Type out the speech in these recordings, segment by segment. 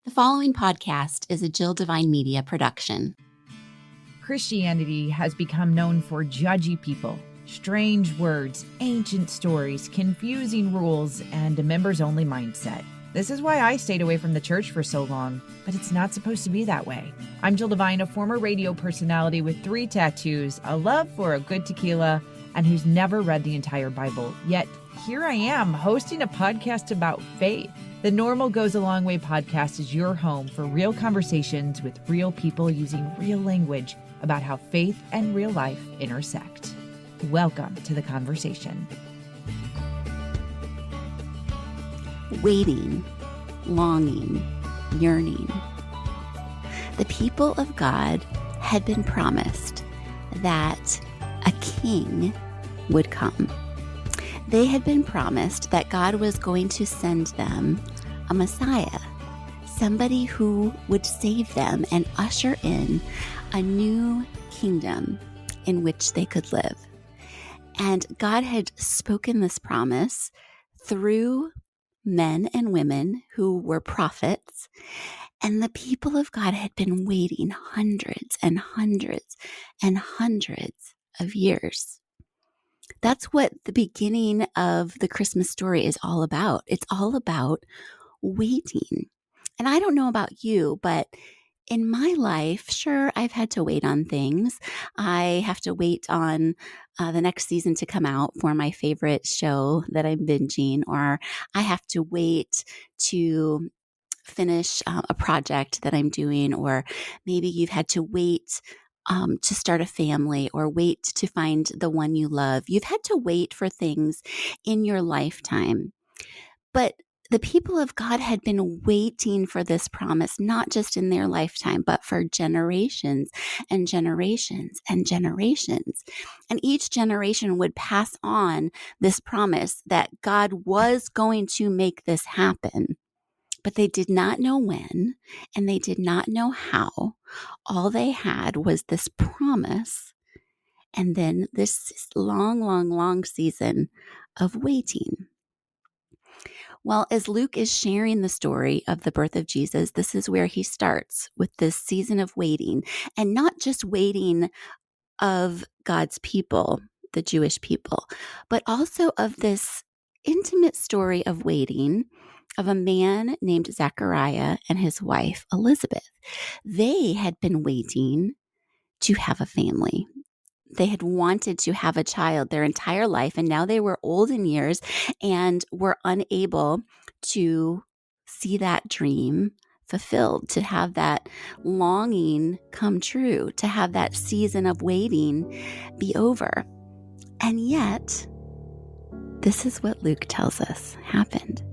The following podcast is a Jill Divine Media production. Christianity has become known for judgy people, strange words, ancient stories, confusing rules, and a members-only mindset. This is why I stayed away from the church for so long, but it's not supposed to be that way. I'm Jill Divine, a former radio personality with 3 tattoos, a love for a good tequila, and who's never read the entire Bible. Yet here I am hosting a podcast about faith. The Normal Goes a Long Way podcast is your home for real conversations with real people using real language about how faith and real life intersect. Welcome to the conversation. Waiting, longing, yearning. The people of God had been promised that a king would come. They had been promised that God was going to send them a Messiah, somebody who would save them and usher in a new kingdom in which they could live. And God had spoken this promise through men and women who were prophets, and the people of God had been waiting hundreds and hundreds and hundreds of years. That's what the beginning of the Christmas story is all about. It's all about waiting. And I don't know about you, but in my life, sure, I've had to wait on things. I have to wait on the next season to come out for my favorite show that I'm binging, or I have to wait to finish a project that I'm doing, or maybe you've had to wait to start a family, or wait to find the one you love. You've had to wait for things in your lifetime. But the people of God had been waiting for this promise, not just in their lifetime, but for generations and generations and generations. And each generation would pass on this promise that God was going to make this happen. But they did not know when, and they did not know how. All they had was this promise, and then this long, long, long season of waiting. Well, as Luke is sharing the story of the birth of Jesus, this is where he starts with this season of waiting, and not just waiting of God's people, the Jewish people, but also of this intimate story of waiting of a man named Zechariah and his wife, Elizabeth. They had been waiting to have a family. They had wanted to have a child their entire life, and now they were old in years and were unable to see that dream fulfilled, to have that longing come true, to have that season of waiting be over. And yet, this is what Luke tells us happened.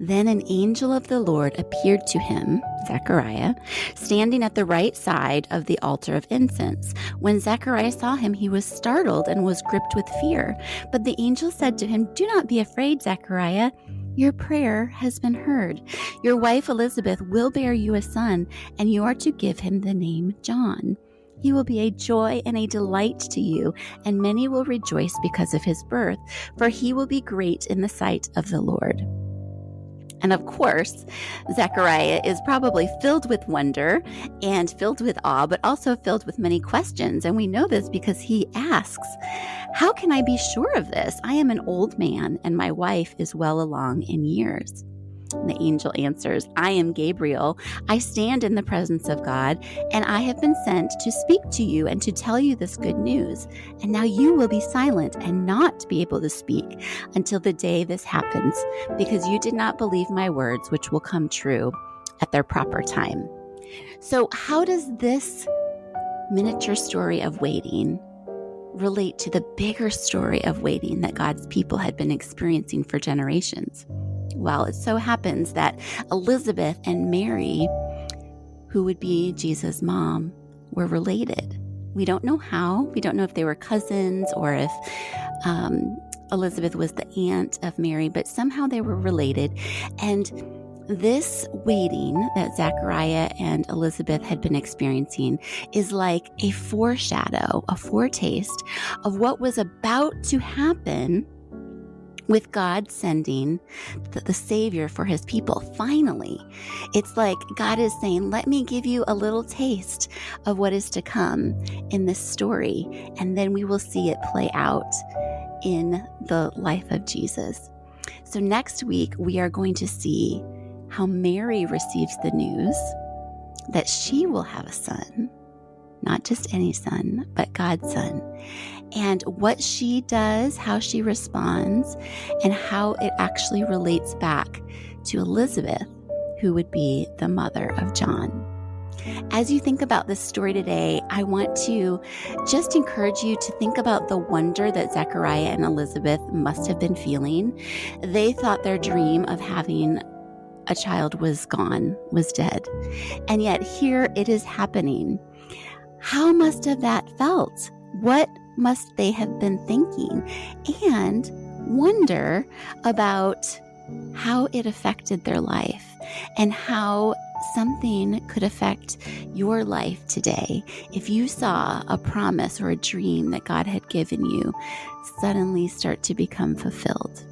Then an angel of the Lord appeared to him, Zechariah, standing at the right side of the altar of incense. When Zechariah saw him, he was startled and was gripped with fear. But the angel said to him, "Do not be afraid, Zechariah. Your prayer has been heard. Your wife Elizabeth will bear you a son, and you are to give him the name John. He will be a joy and a delight to you, and many will rejoice because of his birth, for he will be great in the sight of the Lord." And of course, Zechariah is probably filled with wonder and filled with awe, but also filled with many questions. And we know this because he asks, "How can I be sure of this? I am an old man, and my wife is well along in years." And the angel answers, "I am Gabriel. I stand in the presence of God, and I have been sent to speak to you and to tell you this good news. And now you will be silent and not be able to speak until the day this happens, because you did not believe my words, which will come true at their proper time." So how does this miniature story of waiting relate to the bigger story of waiting that God's people had been experiencing for generations? Well, it so happens that Elizabeth and Mary, who would be Jesus' mom, were related. We don't know how. We don't know if they were cousins or if Elizabeth was the aunt of Mary, but somehow they were related. And this waiting that Zechariah and Elizabeth had been experiencing is like a foreshadow, a foretaste of what was about to happen with God sending the Savior for his people. Finally, it's like God is saying, let me give you a little taste of what is to come in this story, and then we will see it play out in the life of Jesus. So next week, we are going to see how Mary receives the news that she will have a son, not just any son, but God's son, and what she does, how she responds, and how it actually relates back to Elizabeth, who would be the mother of John. As you think about this story today, I want to just encourage you to think about the wonder that Zechariah and Elizabeth must have been feeling. They thought their dream of having a child was gone, was dead. And yet here it is happening. How must have that felt? What must they have been thinking? And wonder about how it affected their life and how something could affect your life today if you saw a promise or a dream that God had given you suddenly start to become fulfilled.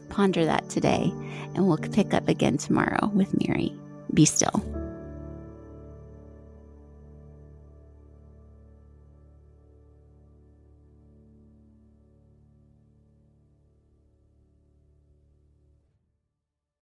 Ponder that today, and we'll pick up again tomorrow with Mary. Be still.